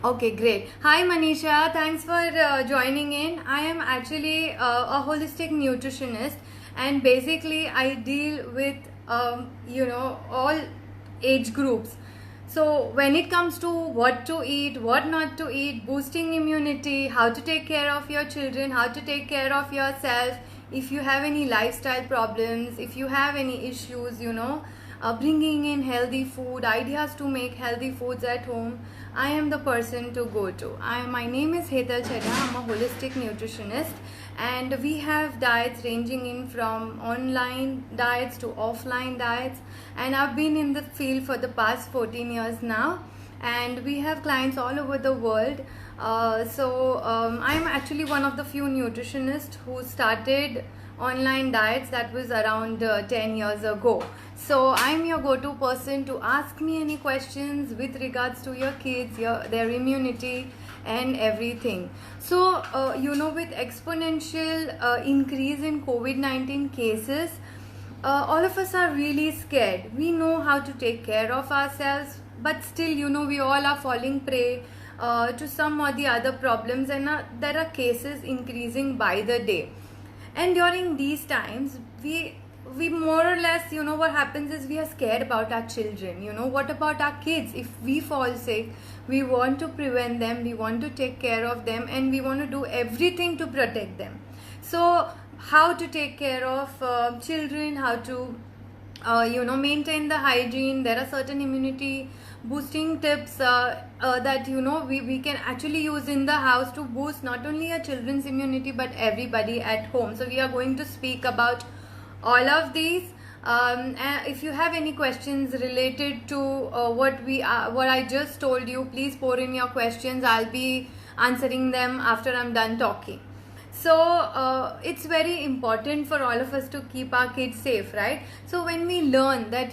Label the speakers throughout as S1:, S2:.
S1: Okay, great. Hi, Manisha. Thanks for joining in. I am actually a holistic nutritionist, and basically, I deal with all age groups. So, when it comes to what to eat, what not to eat, boosting immunity, how to take care of your children, how to take care of yourself, if you have any lifestyle problems, if you have any issues, bringing in healthy food, ideas to make healthy foods at home, I am the person to go to. My name is Hetal Chedda. I'm a holistic nutritionist, and we have diets ranging in from online diets to offline diets. And I've been in the field for the past 14 years now, and we have clients all over the world. I'm actually one of the few nutritionists who started online diets. That was around 10 years ago. So I'm your go-to person to ask me any questions with regards to your kids, their immunity and everything. So with exponential increase in COVID-19 cases, all of us are really scared. We know how to take care of ourselves, but still, we all are falling prey to some or the other problems, and there are cases increasing by the day. And during these times, we more or less, what happens is we are scared about our children. What about our kids? If we fall sick, we want to prevent them, we want to take care of them, and we want to do everything to protect them. So how to take care of children, how to maintain the hygiene. There are certain immunity boosting tips that we can actually use in the house to boost not only your children's immunity but everybody at home. So we are going to speak about all of these. If you have any questions related to what I just told you, please pour in your questions. I'll be answering them after I'm done talking. So it's very important for all of us to keep our kids safe, right? So when we learn that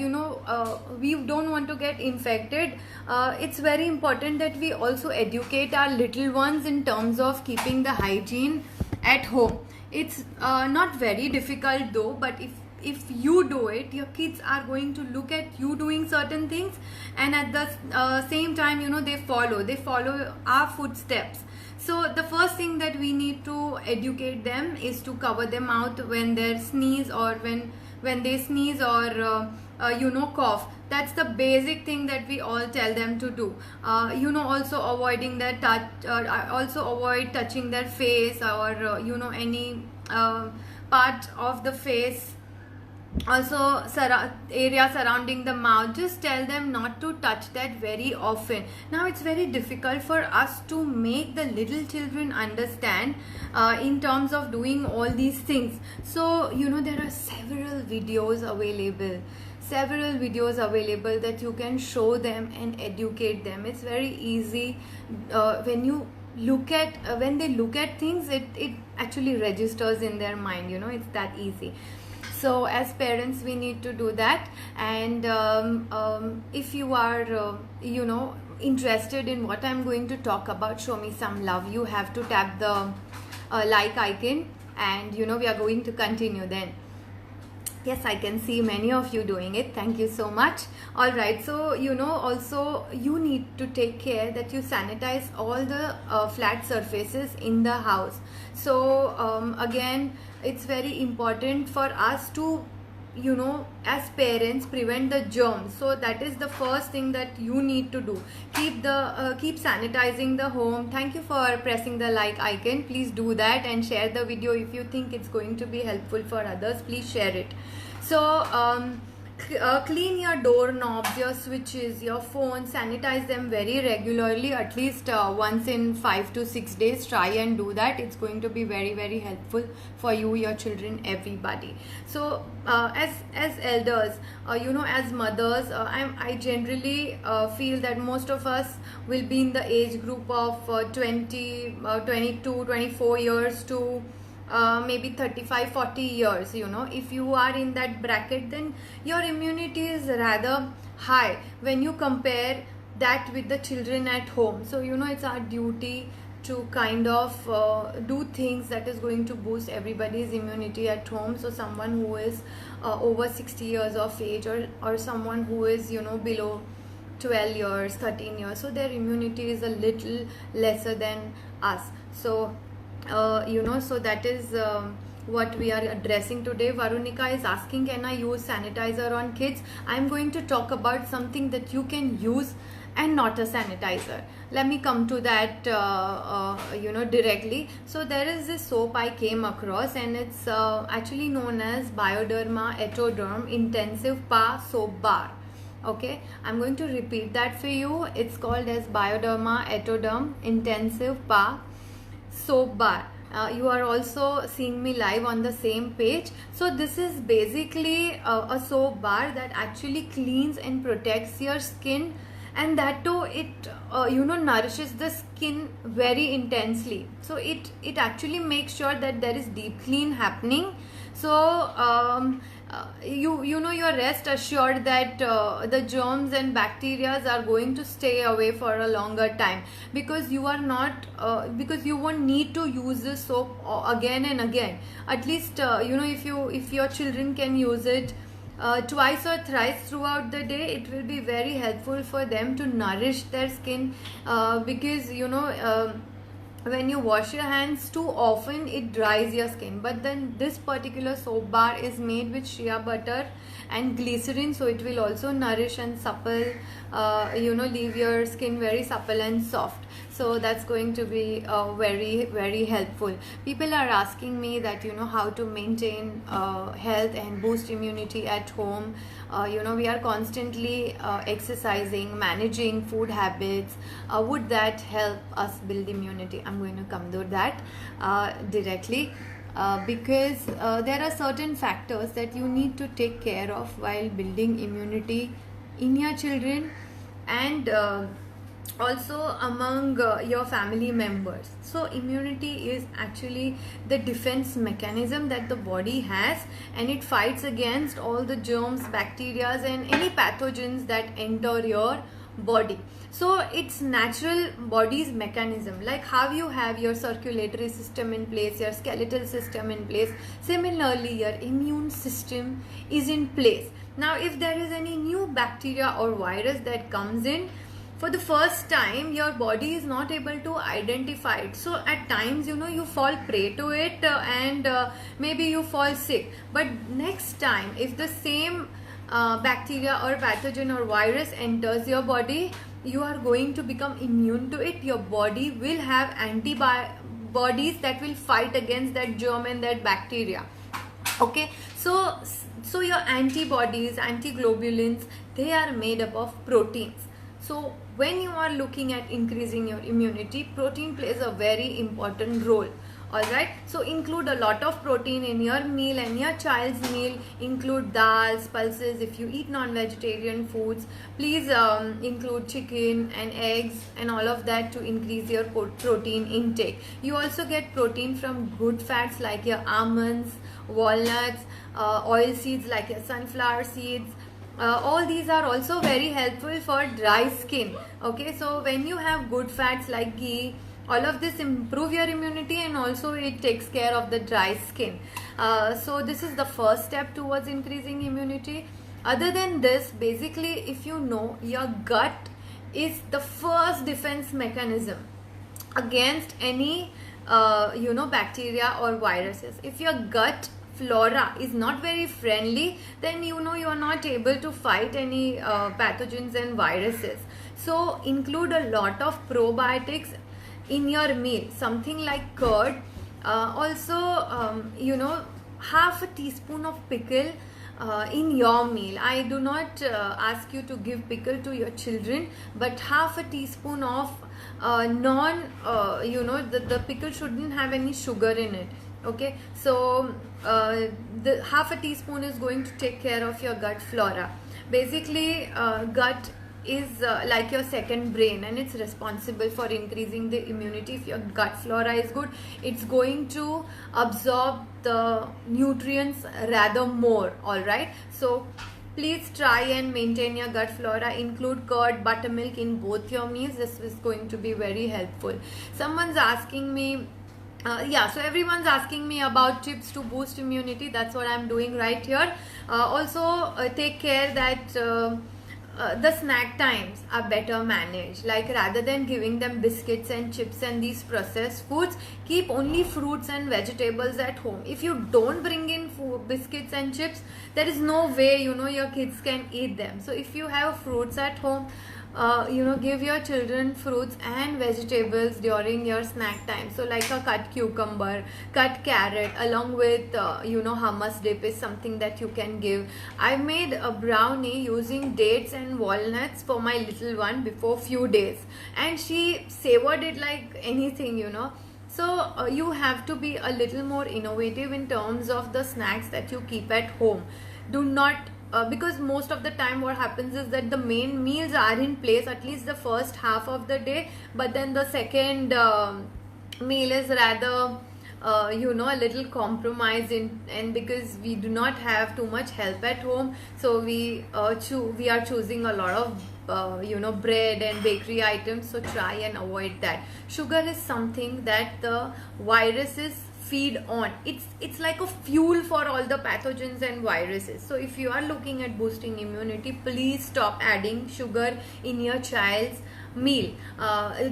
S1: we don't want to get infected, it's very important that we also educate our little ones in terms of keeping the hygiene at home. It's not very difficult though, but if you do it, your kids are going to look at you doing certain things, and at the same time they follow our footsteps. So the first thing that we need to educate them is to cover their mouth when they sneeze, or when they sneeze or cough. That's the basic thing that we all tell them to do. Also avoiding their touch, also avoid touching their face, or any part of the face. Also area surrounding the mouth, just tell them not to touch that very often. Now it's very difficult for us to make the little children understand in terms of doing all these things. So there are several videos available that you can show them and educate them. It's very easy. When they look at things, it actually registers in their mind. It's that easy. So as parents, we need to do that. And if you are interested in what I'm going to talk about, show me some love, you have to tap the like icon, and we are going to continue then. Yes, I can see many of you doing it. Thank you so much. All right. So, also you need to take care that you sanitize all the flat surfaces in the house. So, again, it's very important for us to, as parents, prevent the germs. So that is the first thing that you need to do. Keep sanitizing the home. Thank you for pressing the like icon. Please do that and share the video if you think it's going to be helpful for others. Please share it. So clean your doorknobs, your switches, your phone. Sanitize them very regularly, at least once in 5 to 6 days. Try and do that. It's going to be very, very helpful for you, your children, everybody. So as elders, as mothers, I generally feel that most of us will be in the age group of 22, 24 years to maybe 35-40 years. If you are in that bracket, then your immunity is rather high when you compare that with the children at home. So it's our duty to kind of do things that is going to boost everybody's immunity at home. So someone who is over 60 years of age, or someone who is below 12 years, 13 years, so their immunity is a little lesser than us. So so that is what we are addressing today. Varunika is asking, can I use sanitizer on kids? I'm going to talk about something that you can use and not a sanitizer. Let me come to that directly. So there is this soap I came across, and it's actually known as Bioderma Etoderm Intensive Pa Soap Bar. Okay, I'm going to repeat that for you. It's called as Bioderma Etoderm Intensive Pa Soap Bar. You are also seeing me live on the same page. So this is basically a soap bar that actually cleans and protects your skin, and that too it nourishes the skin very intensely. So it actually makes sure that there is deep clean happening. So you're rest assured that the germs and bacteria are going to stay away for a longer time, because you are not because you won't need to use this soap again and again. At least if your children can use it twice or thrice throughout the day, it will be very helpful for them to nourish their skin, because when you wash your hands too often, it dries your skin. But then this particular soap bar is made with shea butter and glycerin, so it will also nourish and supple, leave your skin very supple and soft. So that's going to be very, very helpful. People are asking me that how to maintain health and boost immunity at home. We are constantly exercising, managing food habits. Would that help us build immunity? I'm going to come to that directly. Because there are certain factors that you need to take care of while building immunity in your children, and also among your family members. So immunity is actually the defense mechanism that the body has, and it fights against all the germs, bacteria, and any pathogens that enter your body. So it's natural body's mechanism. Like how you have your circulatory system in place, your skeletal system in place, similarly your immune system is in place. Now if there is any new bacteria or virus that comes in, for the first time your body is not able to identify it. So at times you fall prey to it, and maybe you fall sick. But next time, if the same bacteria or pathogen or virus enters your body, you are going to become immune to it. Your body will have antibodies that will fight against that germ and that bacteria. Okay, so your antibodies, antiglobulins, they are made up of proteins. So when you are looking at increasing your immunity, protein plays a very important role. Alright, so include a lot of protein in your meal and your child's meal. Include dals, pulses. If you eat non-vegetarian foods, please include chicken and eggs and all of that to increase your protein intake. You also get protein from good fats like your almonds, walnuts, oil seeds like your sunflower seeds. All these are also very helpful for dry skin. Okay, so when you have good fats like ghee, all of this improve your immunity, and also it takes care of the dry skin. So this is the first step towards increasing immunity. Other than this, basically, if you know, your gut is the first defense mechanism against any bacteria or viruses. If your gut flora is not very friendly, then you are not able to fight any pathogens and viruses. So include a lot of probiotics in your meal, something like curd. Also half a teaspoon of pickle in your meal. I do not ask you to give pickle to your children, but half a teaspoon of the pickle shouldn't have any sugar in it. Okay, so the half a teaspoon is going to take care of your gut flora. Basically gut is like your second brain, and it's responsible for increasing the immunity. If your gut flora is good, it's going to absorb the nutrients rather more. All right, so please try and maintain your gut flora. Include curd, buttermilk in both your meals. This is going to be very helpful. Someone's asking me so everyone's asking me about tips to boost immunity. That's what I'm doing right here. Also take care that the snack times are better managed. Like rather than giving them biscuits and chips and these processed foods, keep only fruits and vegetables at home. If you don't bring in biscuits and chips, there is no way your kids can eat them. So if you have fruits at home, give your children fruits and vegetables during your snack time. So like a cut cucumber, cut carrot along with hummus dip is something that you can give. I made a brownie using dates and walnuts for my little one before few days, and she savored it like anything. So you have to be a little more innovative in terms of the snacks that you keep at home. Do not because most of the time what happens is that the main meals are in place at least the first half of the day, but then the second meal is rather a little compromise and because we do not have too much help at home, so we are choosing a lot of bread and bakery items. So try and avoid that. Sugar is something that the viruses feed on. It's like a fuel for all the pathogens and viruses. So if you are looking at boosting immunity, please stop adding sugar in your child's मील.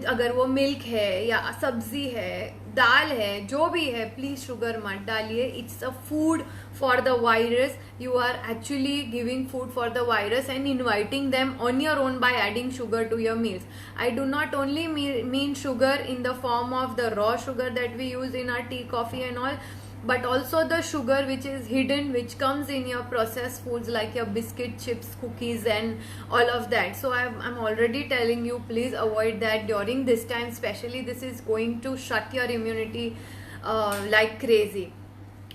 S1: अगर वो milk है या सब्जी है, दाल है, जो भी है, प्लीज शुगर मत डालिए. It's a food for the virus. You are actually giving food for the virus and inviting them on your own by adding sugar to your meals. I do not only mean sugar in the form of the raw sugar that we use in our tea, coffee and all, but also the sugar which is hidden, which comes in your processed foods like your biscuit, chips, cookies and all of that. So I'm already telling you, please avoid that during this time especially. This is going to shut your immunity like crazy.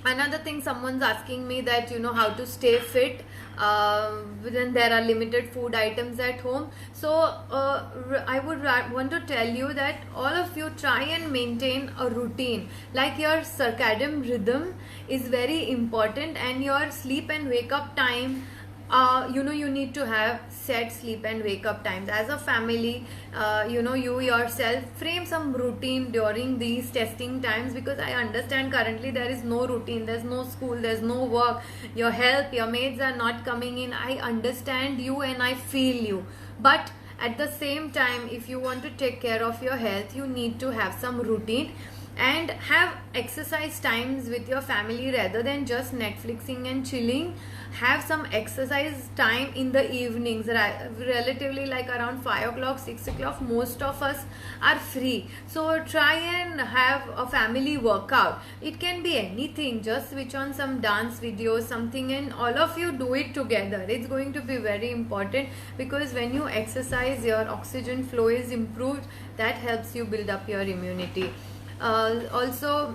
S1: Another thing, someone's asking me that how to stay fit when there are limited food items at home. So I would want to tell you that all of you try and maintain a routine. Like your circadian rhythm is very important, and your sleep and wake up time, you need to have set sleep and wake up times. As a family, you yourself frame some routine during these testing times, because I understand currently there is no routine, there's no school, there's no work, your help, your maids are not coming in. I understand you and I feel you, but at the same time, if you want to take care of your health, you need to have some routine and have exercise times with your family rather than just Netflixing and chilling. Have some exercise time in the evenings, relatively like around 5 o'clock, 6 o'clock. Most of us are free, so try and have a family workout. It can be anything, just switch on some dance videos, something, and all of you do it together. It's going to be very important, because when you exercise, your oxygen flow is improved. That helps you build up your immunity. Also,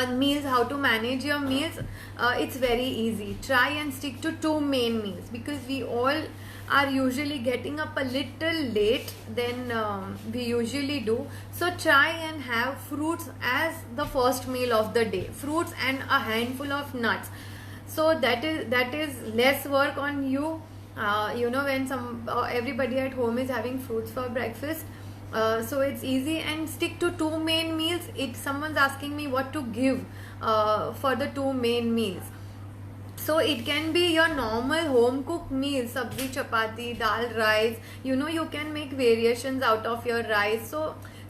S1: meals, how to manage your meals, it's very easy. Try and stick to 2 main meals, because we all are usually getting up a little late than we usually do. So try and have fruits as the first meal of the day, fruits and a handful of nuts. So that is less work on you. When everybody at home is having fruits for breakfast, so it's easy. And stick to 2 main meals. If someone's asking me what to give for the 2 main meals, so it can be your normal home cooked meal, sabzi, chapati, dal, rice. You can make variations out of your rice.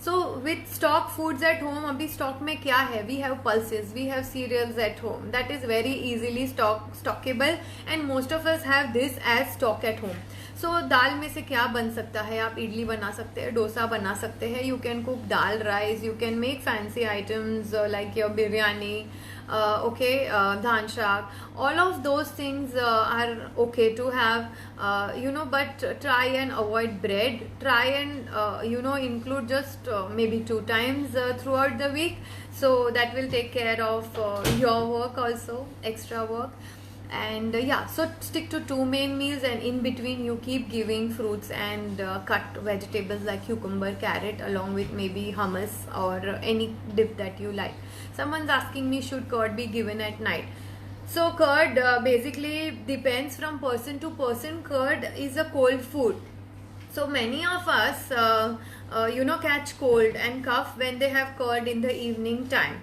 S1: So with stock foods at home, abhi stock mein kya hai? We have pulses, we have cereals at home. That is very easily stockable, and most of us have this as stock at home. So दाल में से क्या बन सकता है? आप इडली बना सकते हैं, डोसा बना सकते हैं. You can cook dal rice. You can make fancy items like your biryani, dhan shak. All of those things are okay to have, but try and avoid bread. Try and include just maybe 2 times throughout the week. So that will take care of your work also, extra work. And so stick to 2 main meals, and in between you keep giving fruits and cut vegetables like cucumber, carrot, along with maybe hummus or any dip that you like. Someone's asking me, should curd be given at night? So curd basically depends from person to person. Curd is a cold food. So many of us, catch cold and cough when they have curd in the evening time.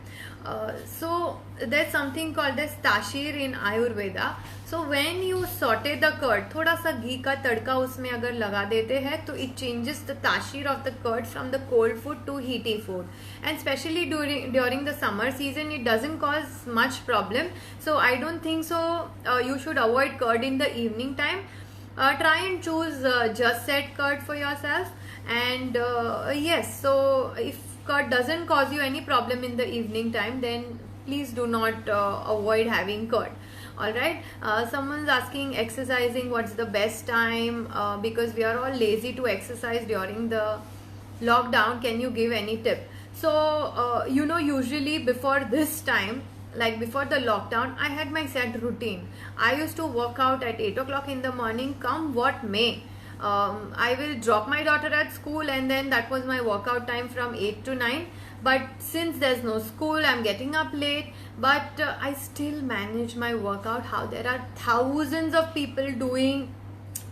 S1: So there's something called as tashir in Ayurveda. So when you saute the curd, थोड़ा सा घी का तड़का उसमें अगर लगा देते हैं तो it changes the tashir of the curd from the cold food to heaty food. And especially during the summer season, it doesn't cause much problem. So I don't think so. You should avoid curd in the evening time. Try and choose just set curd for yourself. And yes, so if curd doesn't cause you any problem in the evening time, then please do not avoid having curd. Alright, someone's asking exercising what's the best time, because we are all lazy to exercise during the lockdown. Can you give any tip? So usually before this time, like before the lockdown, I had my set routine. I used to work out at 8 o'clock in the morning, come what may. I will drop my daughter at school, and then that was my workout time from 8 to 9. But since there's no school, I'm getting up late, but I still manage my workout. How there are thousands of people doing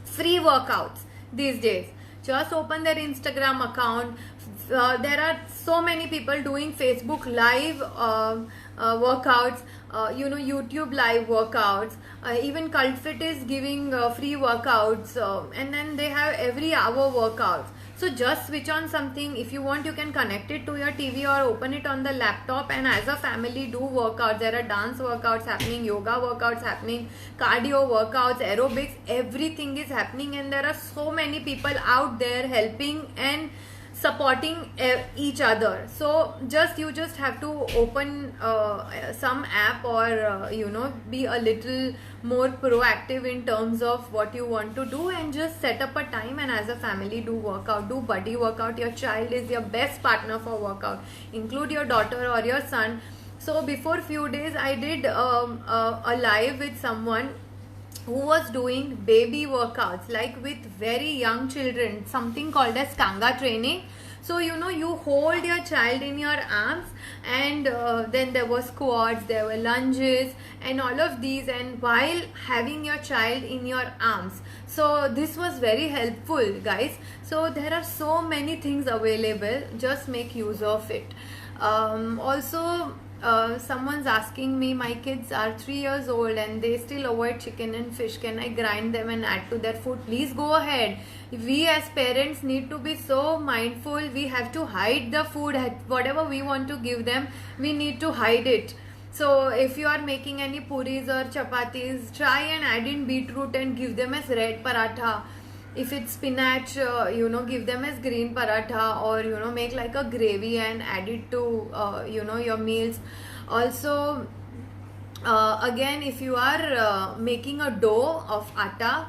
S1: free workouts these days. Just open their Instagram account. There are so many people doing Facebook live workouts, YouTube live workouts. Even CultFit is giving free workouts, and then they have every hour workouts. So just switch on something. If you want, you can connect it to your TV or open it on the laptop, and as a family do workouts. There are dance workouts happening, yoga workouts happening, cardio workouts, aerobics, everything is happening, and there are so many people out there helping and supporting each other. So you just have to open some app, or be a little more proactive in terms of what you want to do, and just set up a time, and as a family do workout, do buddy workout. Your child is your best partner for workout. Include your daughter or your son. So before few days I did a live with someone who was doing baby workouts, like with very young children, something called as Kanga training. So you hold your child in your arms, and then there was squats, there were lunges and all of these, and while having your child in your arms. So this was very helpful, guys. So there are so many things available, just make use of it. Also, someone's asking me, my kids are 3 years old and they still avoid chicken and fish. Can I grind them and add to their food? Please go ahead. We as parents need to be so mindful. We have to hide the food. Whatever we want to give them, we need to hide it. So if you are making any puris or chapatis, try and add in beetroot and give them as red paratha. If it's spinach, give them as green paratha, or make like a gravy and add it to your meals. Also, again, if you are making a dough of atta,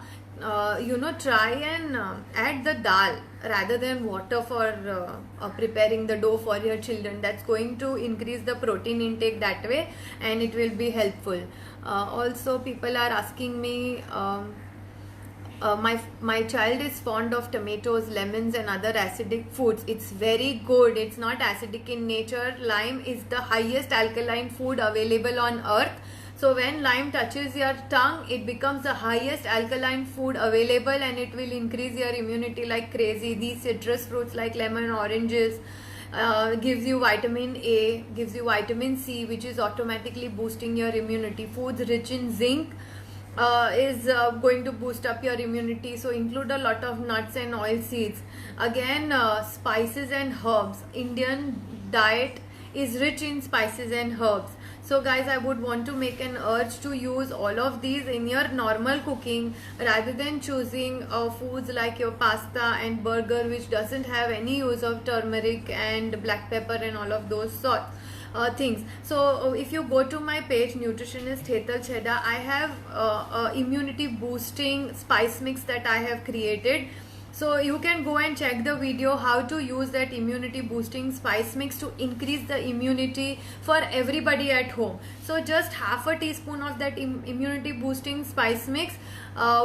S1: try and add the dal rather than water for preparing the dough for your children. That's going to increase the protein intake that way, and it will be helpful. Also, people are asking me, my child is fond of tomatoes, lemons and other acidic foods. It's very good. It's not acidic in nature. Lime is the highest alkaline food available on earth. So when lime touches your tongue, it becomes the highest alkaline food available, and it will increase your immunity like crazy. These citrus fruits like lemon, oranges, gives you vitamin A, gives you vitamin C, which is automatically boosting your immunity. Foods rich in zinc is going to boost up your immunity. So include a lot of nuts and oil seeds. Again, spices and herbs. Indian diet is rich in spices and herbs. So guys, I would want to make an urge to use all of these in your normal cooking, rather than choosing foods like your pasta and burger, which doesn't have any use of turmeric and black pepper and all of those sorts things. So if you go to my page, Nutritionist Hetal Chheda, I have immunity boosting spice mix that I have created. So you can go and check the video how to use that immunity boosting spice mix to increase the immunity for everybody at home. So just half a teaspoon of that immunity boosting spice mix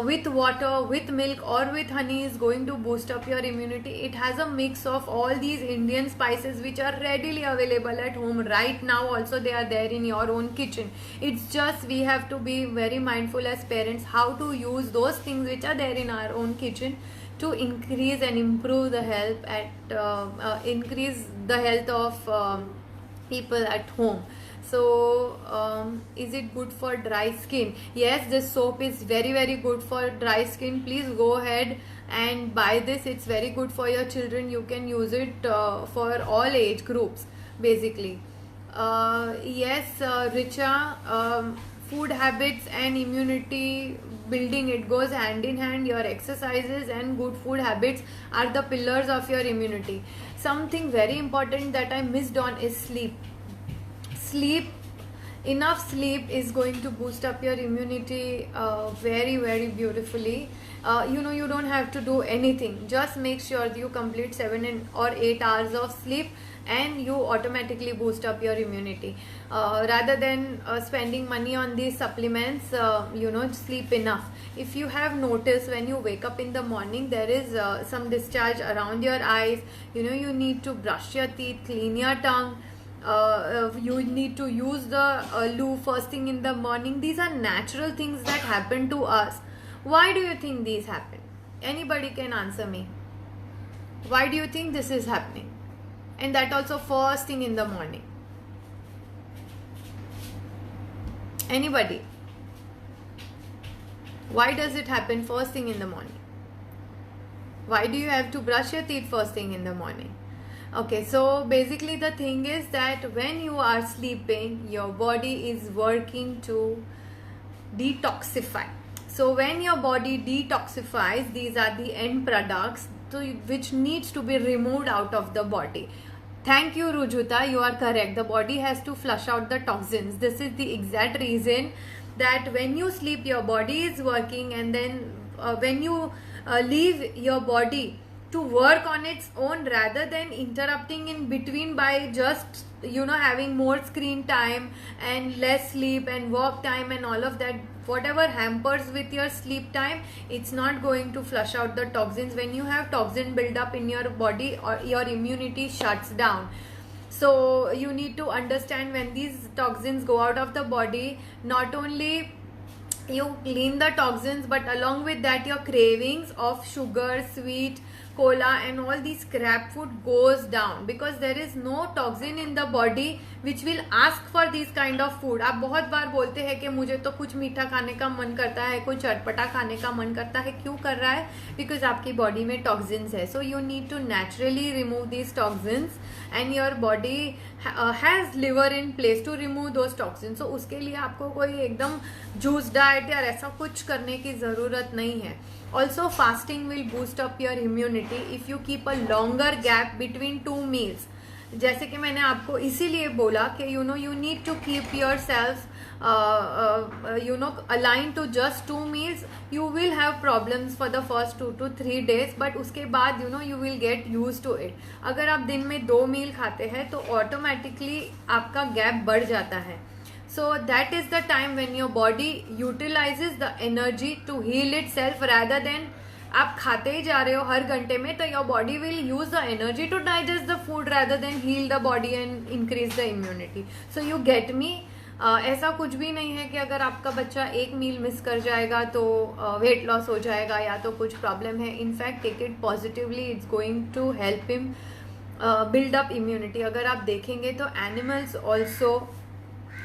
S1: with water, with milk or with honey is going to boost up your immunity. It has a mix of all these Indian spices which are readily available at home right now. Also they are there in your own kitchen. It's just we have to be very mindful as parents how to use those things which are there in our own kitchen to increase and improve the health increase the health of people at home. So is it good for dry skin? Yes, this soap is very good for dry skin. Please go ahead and buy this. It's very good for your children. You can use it for all age groups basically. Yes, Richa, food habits and immunity building, it goes hand in hand. Your exercises and good food habits are the pillars of your immunity. Something very important that I missed on is sleep. Enough sleep is going to boost up your immunity very beautifully. You don't have to do anything. Just make sure that you complete 7 or 8 hours of sleep and you automatically boost up your immunity. Rather than spending money on these supplements, sleep enough. If you have noticed, when you wake up in the morning, there is some discharge around your eyes. You need to brush your teeth, clean your tongue. You need to use the loo first thing in the morning. These are natural things that happen to us. Why do you think these happen? Anybody can answer me. Why do you think this is happening? And that also first thing in the morning. Anybody? Why does it happen first thing in the morning? Why do you have to brush your teeth first thing in the morning? Okay, so basically the thing is that when you are sleeping, your body is working to detoxify. So when your body detoxifies, these are the end products which needs to be removed out of the body. Thank you, Rujuta, you are correct. The body has to flush out the toxins. This is the exact reason that when you sleep, your body is working, and then when you leave your body to work on its own, rather than interrupting in between by just having more screen time and less sleep and work time and all of that, whatever hampers with your sleep time, it's not going to flush out the toxins. When you have toxin build up in your body, or your immunity shuts down. So you need to understand, when these toxins go out of the body, not only you clean the toxins, but along with that your cravings of sugar, sweet, cola and all these crap food goes down, because there is no toxin in the body which will ask for these kind of food. आप बहुत बार बोलते हैं कि मुझे तो कुछ मीठा खाने का मन करता है, कुछ चटपटा खाने का मन करता है. क्यों कर रहा है? बिकॉज आपकी बॉडी में टॉक्सिन्स है. So you need to naturally remove these toxins and your body has liver in place to remove those toxins. So उसके लिए आपको कोई एकदम जूस डाइट या ऐसा कुछ करने की ज़रूरत नहीं है. Also, fasting will boost up your immunity if you keep a longer gap between 2 meals. जैसे कि मैंने आपको इसीलिए बोला कि you need to keep yourself aligned to just 2 meals. You will have problems for the first 2 to 3 days, but उसके बाद you will get used to it. अगर आप दिन में 2 मील खाते हैं तो automatically आपका गैप बढ़ जाता है. So that is the time when your body utilizes the energy to heal itself, rather than आप खाते ही जा रहे हो हर घंटे में, तो your body will use the energy to digest the food rather than heal the body and increase the immunity. So you get me? ऐसा कुछ भी नहीं है कि अगर आपका बच्चा एक मील मिस कर जाएगा तो वेट लॉस हो जाएगा या तो कुछ प्रॉब्लम है. In fact take it positively, it's going to help him build up immunity. अगर आप देखेंगे तो एनिमल्स ऑल्सो,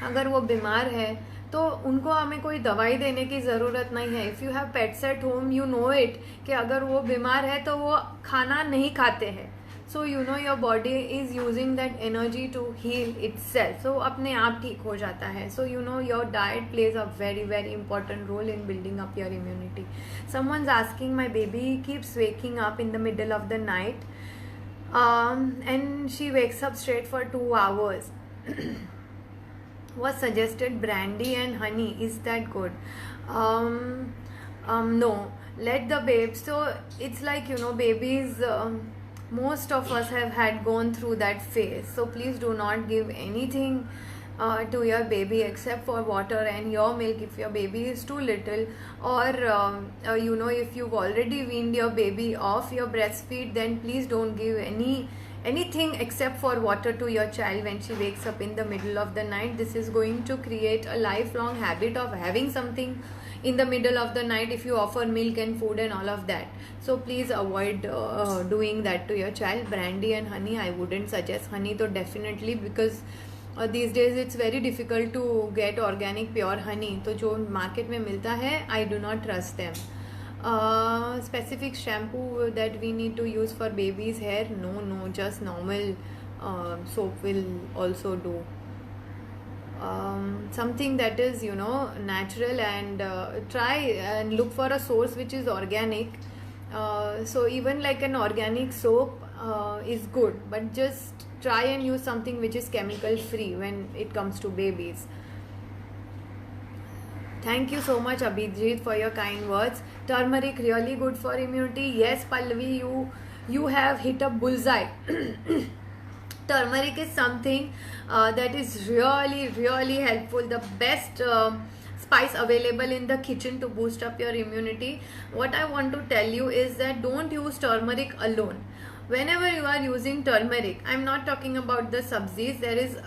S1: अगर वो बीमार है तो उनको हमें कोई दवाई देने की ज़रूरत नहीं है. If you have pets at home, you know it कि अगर वो बीमार है तो वो खाना नहीं खाते हैं. So your body is using that energy to heal itself. So अपने आप ठीक हो जाता है. So your diet plays a very important role in building up your immunity. Someone's asking, my baby keeps waking up in the middle of the night and she wakes up straight for 2 hours. Was suggested brandy and honey. Is that good? No, let the babe. So it's like babies, most of us have had gone through that phase. So please do not give anything to your baby except for water and your milk if your baby is too little, or if you've already weaned your baby off your breastfeed, then please don't give anything except for water to your child when she wakes up in the middle of the night. This is going to create a lifelong habit of having something in the middle of the night if you offer milk and food and all of that. So please avoid doing that to your child. Brandy and honey, I wouldn't suggest. Honey तो definitely, because these days it's very difficult to get organic pure honey. तो जो market में मिलता है, I do not trust them. Specific shampoo that we need to use for baby's hair, no, just normal soap will also do. Something that is natural, and try and look for a source which is organic. So even like an organic soap is good, but just try and use something which is chemical free when it comes to babies. Thank you so much, Abhijit, for your kind words. Turmeric really good for immunity. Yes, Pallavi, you have hit a bullseye. Turmeric is something that is really, really helpful. The best spice available in the kitchen to boost up your immunity. What I want to tell you is that don't use turmeric alone. Whenever you are using turmeric, I'm not talking about the sabzis. There is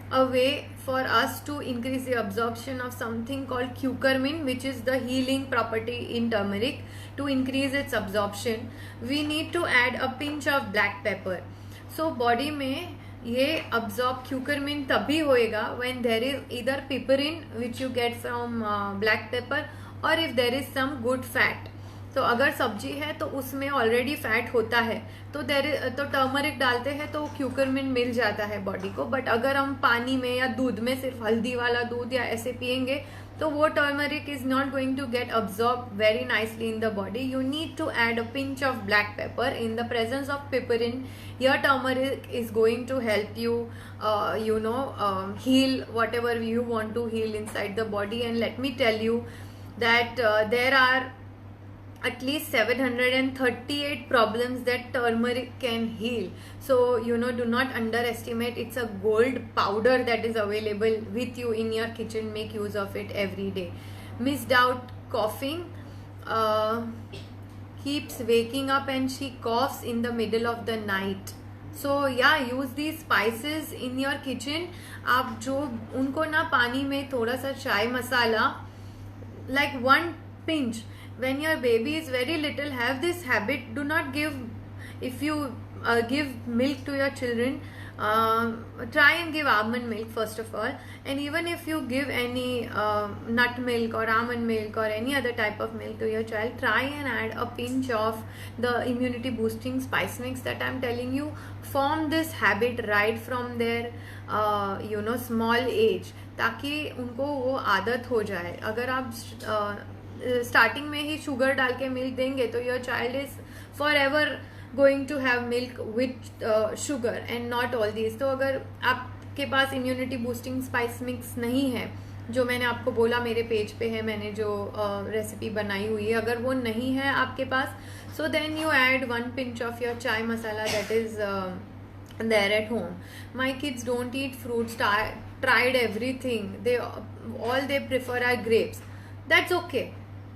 S1: a way for us to increase the absorption of something called curcumin, which is the healing property in turmeric. To increase its absorption, we need to add a pinch of black pepper. So body में ये absorb curcumin तभी होएगा when there is either piperine which you get from black pepper, or if there is some good fat. तो अगर सब्जी है तो उसमें ऑलरेडी फैट होता है तो टर्मरिक डालते हैं तो क्यूकरमिन मिल जाता है बॉडी को. बट अगर हम पानी में या दूध में सिर्फ हल्दी वाला दूध या ऐसे पियेंगे तो वो turmeric is not going to get absorb very nicely in the body. You need to add a pinch of black pepper in the presence of piperine. Your turmeric is going to help you heal whatever you want to heal inside the body. And let me tell you that there are at least 738 problems that turmeric can heal. So do not underestimate. It's a gold powder that is available with you in your kitchen. Make use of it every day. Missed out coughing, keeps waking up and she coughs in the middle of the night. So yeah, use these spices in your kitchen. आप जो उनको ना पानी में थोड़ा सा चाय मसाला, like one pinch. When your baby is very little, have this habit. Do not give, if you give milk to your children, try and give almond milk first of all. And even if you give any nut milk or almond milk or any other type of milk to your child, try and add a pinch of the immunity boosting spice mix that I'm telling you. Form this habit right from their small age, ताकि उनको वो आदत हो जाए. अगर आप starting में ही sugar डाल के मिल्क देंगे तो your child is forever going to have milk with sugar and not all this. तो अगर आपके पास इम्यूनिटी बूस्टिंग स्पाइस मिक्स नहीं है, जो मैंने आपको बोला मेरे पेज पे है, मैंने जो रेसिपी बनाई हुई है, अगर वो नहीं है आपके पास, so then you add 1 pinch of your chai masala that is there at home. My kids don't eat fruits, tried everything. All they prefer are grapes. That's okay.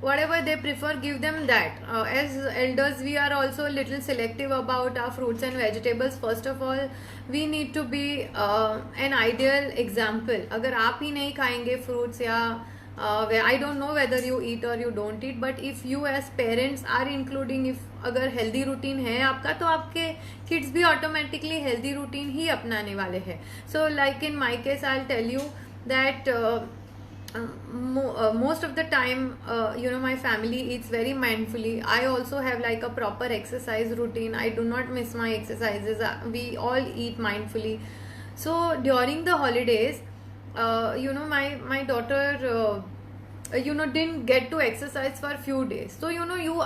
S1: Whatever they prefer, give them that. As elders, we are also a little selective about our fruits and vegetables. First of all, we need to be an ideal example. अगर आप ही नहीं खाएंगे fruits या I don't know whether you eat or you don't eat, but if you as parents are including, if अगर healthy routine है आपका, तो आपके kids भी automatically healthy routine ही अपनाने वाले हैं. So like in my case, I'll tell you that most of the time my family eats very mindfully. I also have like a proper exercise routine. I do not miss my exercises. We all eat mindfully. So during the holidays, my daughter didn't get to exercise for a few days. So you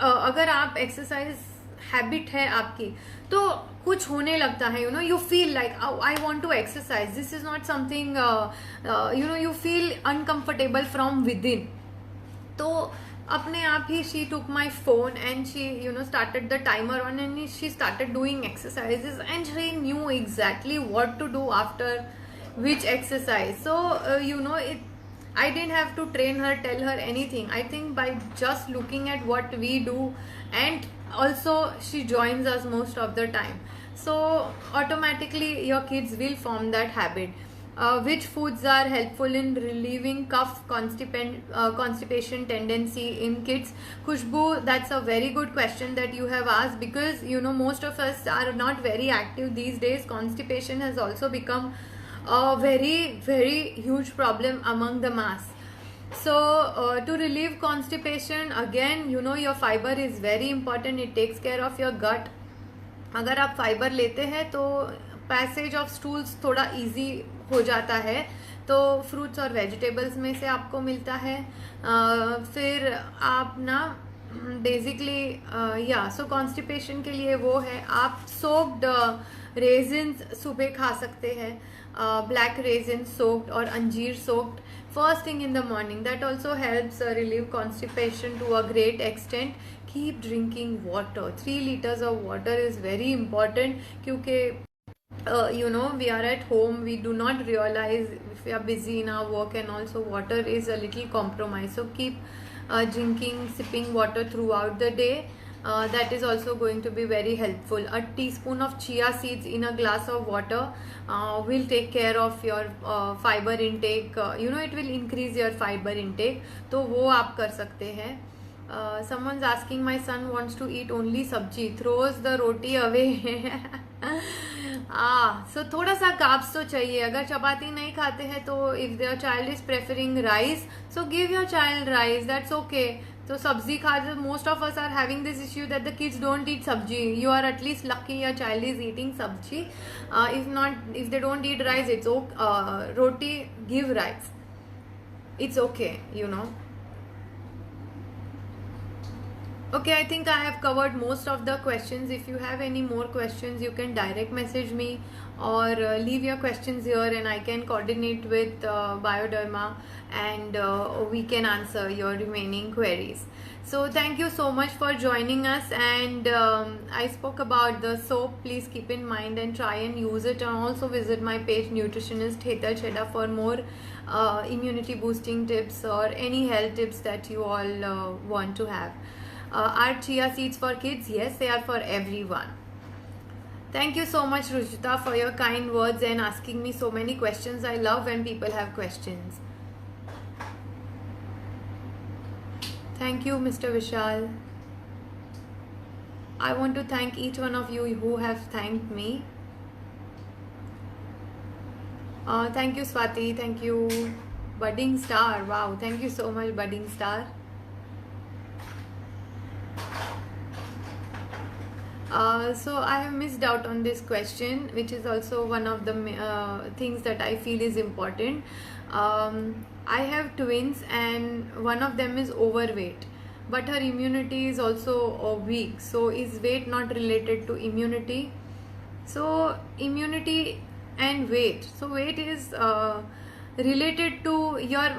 S1: अगर आप exercise habit है आपकी तो कुछ होने लगता है. You feel like I want to exercise. This is not something you feel uncomfortable from within. तो अपने आप ही she took my phone and she started the timer on and she started doing exercises and she knew exactly what to do after which exercise. So I didn't have to train her, tell her anything. I think by just looking at what we do, and also she joins us most of the time, so automatically your kids will form that habit. which foods are helpful in relieving cough constipation tendency in kids? Khushbu, that's a very good question that you have asked, because most of us are not very active these days. Constipation has also become a very very huge problem among the mass. So to relieve constipation, again your fiber is very important. It takes care of your gut. अगर आप fibre लेते हैं तो passage of stools थोड़ा easy हो जाता है, तो फ्रूट्स और वेजिटेबल्स में से आपको मिलता है. फिर आप ना बेसिकली सो कॉन्स्टिपेशन के लिए वो है, आप सोक्ड रेजिन्स सुबह खा सकते हैं, ब्लैक रेजिन सोक्ड और अंजीर soaked first thing in the morning. That also helps relieve constipation to a great extent. Keep drinking water. 3 liters of water is very important, क्योंकि we are at home, we do not realize if we are busy in our work, and also water is a little compromised. So keep sipping water throughout the day. That is also going to be very helpful. A teaspoon of chia seeds in a glass of water will take care of your fiber intake. It will increase your fiber intake, तो वो आप कर सकते हैं. Someone's asking, my son wants to eat only sabji, throws the roti away. So थोड़ा सा carbs तो चाहिए. अगर चपाती नहीं खाते हैं तो if their child is preferring rice, so give your child rice, that's okay. So sabzi khा, most of us are having this issue that the kids don't eat sabji. You are at least lucky your child is eating sabji. If they don't eat rice, it's okay. Roti, give rice. It's okay, Okay, I think I have covered most of the questions. If you have any more questions, you can direct message me or leave your questions here, and I can coordinate with Bioderma, and we can answer your remaining queries. So thank you so much for joining us, and I spoke about the soap. Please keep in mind and try and use it, and also visit my page Nutritionist Hetal Chheda for more immunity boosting tips or any health tips that you all want to have. Are chia seeds for kids? Yes, they are for everyone. Thank you so much, Ruchita, for your kind words and asking me so many questions. I love when people have questions. Thank you, Mr. Vishal. I want to thank each one of you who have thanked me. Thank you, Swati. Thank you, Budding Star. Wow, thank you so much, Budding Star. So I have missed out on this question, which is also one of the things that I feel is important. I have twins, and one of them is overweight, but her immunity is also weak. So is weight not related to immunity? So immunity and weight. So weight is related to your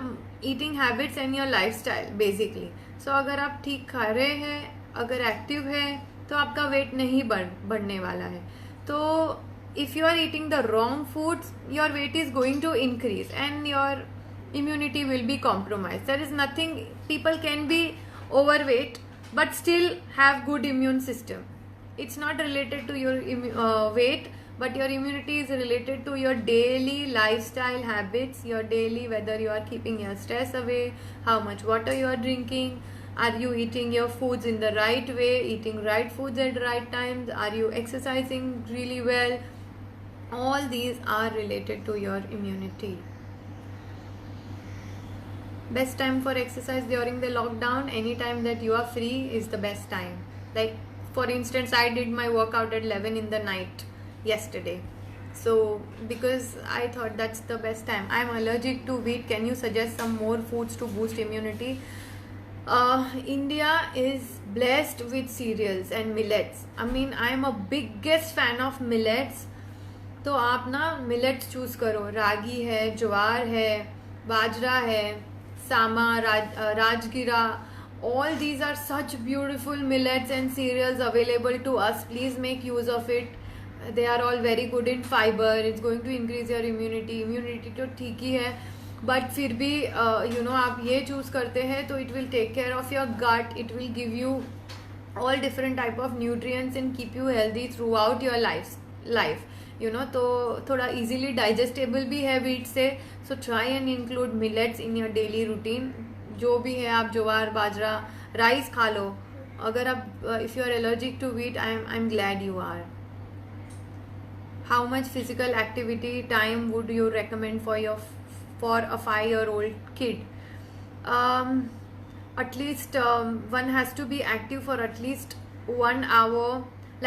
S1: eating habits and your lifestyle basically. So अगर आप ठीक खा रहे हैं, अगर active है, तो आपका वेट नहीं बढ़ने वाला है. तो if you are eating the wrong foods, your weight is going to increase and your immunity will be compromised. There is nothing, people can be overweight but still have good immune system. It's not related to your weight, but your immunity is related to your daily lifestyle habits, your daily, whether you are keeping your stress away, how much water you are drinking, are you eating your foods in the right way, eating right foods at right times, are you exercising really well. All these are related to your immunity. Best time for exercise during the lockdown, any time that you are free is the best time. Like for instance, I did my workout at 11 in the night yesterday. So because I thought that's the best time. I'm allergic to wheat. Can you suggest some more foods to boost immunity? India is blessed with cereals and millets. I mean, I'm a biggest fan of millets. तो आप ना millets choose करो. रागी है, ज्वार है, बाजरा है, सामा, राजगिरा. All these are such beautiful millets and cereals available to us. Please make use of it. They are all very good in fiber. It's going to increase your immunity. Immunity तो ठीक ही है, but फिर भी आप ये choose करते हैं तो it will take care of your gut. It will give you all different type of nutrients and keep you healthy throughout your life. तो थोड़ा इजीली डाइजेस्टेबल भी है व्हीट से. So try and include millets in your daily routine. जो भी है, आप ज्वार, बाजरा, rice खा लो. अगर आप if you are allergic to wheat, I am glad you are. How much physical activity time would you recommend for a 5-year-old kid? At least one has to be active for at least 1 hour,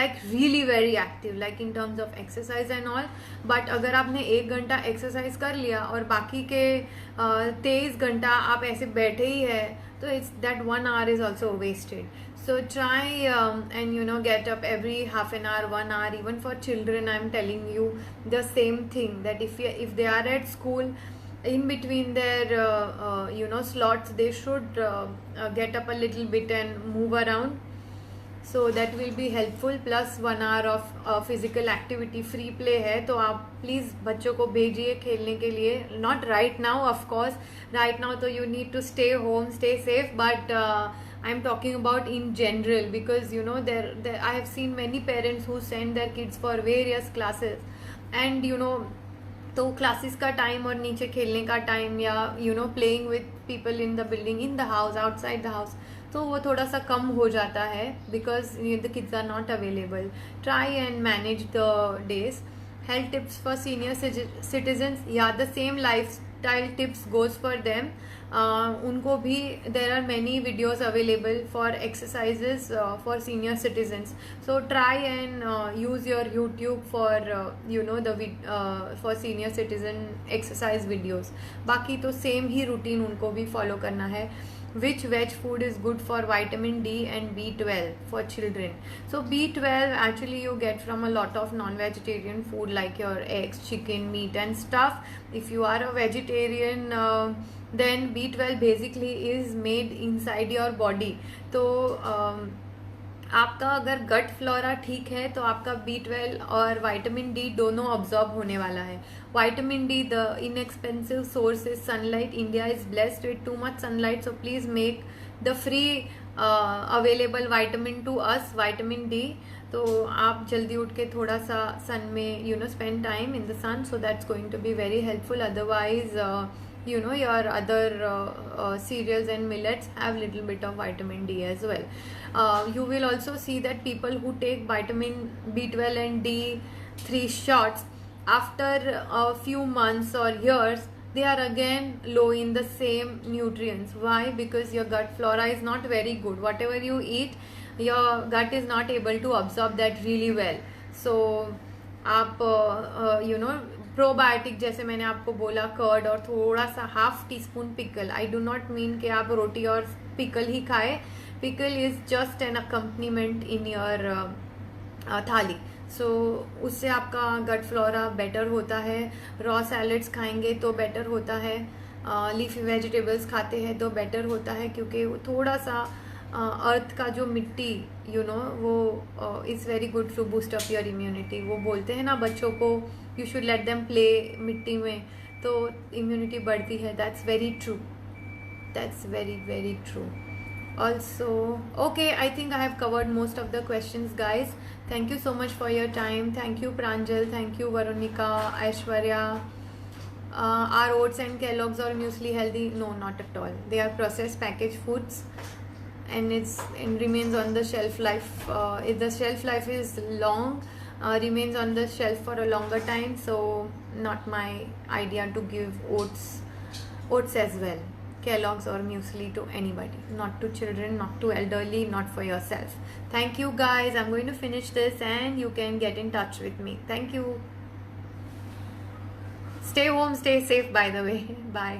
S1: like really very active, like in terms of exercise and all. But अगर आपने 1 घंटा exercise कर लिया और बाकी के 23 घंटा आप ऐसे बैठे ही है, तो it's that 1 hour is also wasted. So try and get up every half an hour, 1 hour. Even for children, I'm telling you the same thing, that if they are at school, in between their slots, they should get up a little bit and move around. So that will be helpful. Plus 1 hour of physical activity. Free play है, तो आप please बच्चों को भेजिए खेलने के लिए. Not right now, of course. Right now तो you need to stay home, stay safe. But I'm talking about in general, because there I have seen many parents who send their kids for various classes, and तो classes का time और नीचे खेलने का time, या playing with people in the building, in the house, outside the house, तो वो थोड़ा सा कम हो जाता है, because the kids are not available. Try and manage the days. Health tips for senior citizens, या the same lifestyle tips goes for them. उनको भी there are many videos available for exercises for senior citizens. So try and use your YouTube for for senior citizen exercise videos. बाकी तो same ही routine उनको भी follow करना है. Which veg food is good for vitamin D and B12 for children? So B12 actually you get from a lot of non-vegetarian food like your eggs, chicken, meat and stuff. If you are a vegetarian, then B12 basically is made inside your body. So आपका अगर गट flora ठीक है तो आपका B12 और vitamin D दोनों absorb होने वाला है. Vitamin D, the inexpensive source is sunlight. India is blessed with too much sunlight, so please make the free available vitamin to us, vitamin D. तो आप जल्दी उठ के थोड़ा सा सन में spend time in the sun, so that's going to be very helpful. Otherwise your other cereals and millets have little bit of vitamin D as well. You will also see that people who take vitamin B12 and D3 shots, after a few months or years, they are again low in the same nutrients. Why? Because your gut flora is not very good. Whatever you eat, your gut is not able to absorb that really well. So आप probiotic, जैसे मैंने आपको बोला, curd और थोड़ा सा half tea spoon pickle. I do not mean कि आप रोटी और पिकल ही खाए. Pickle is just an accompaniment in your थाली. सो उससे आपका गट फ्लोरा बेटर होता है. रॉ सैलड्स खाएंगे तो बेटर होता है. लीफी वेजिटेबल्स खाते हैं तो बेटर होता है, क्योंकि थोड़ा सा अर्थ का जो मिट्टी वो is very good to boost up your immunity. वो बोलते हैं ना बच्चों को, you should let them play मिट्टी में, तो इम्यूनिटी बढ़ती है. That's very true. That's very very true. Also, okay, I think I have covered most of the questions, guys. Thank you so much for your time. Thank you, Pranjal. Thank you, Veronica, Aishwarya. Are oats and Kellogg's or muesli healthy? No, not at all. They are processed packaged foods, and it remains on the shelf life. If the shelf life is long, remains on the shelf for a longer time. So, not my idea to give oats as well. Kellogg's or muesli to anybody, not to children, not to elderly, not for yourself. Thank you, guys. I'm going to finish this and you can get in touch with me. Thank you. Stay home, stay safe, by the way. Bye.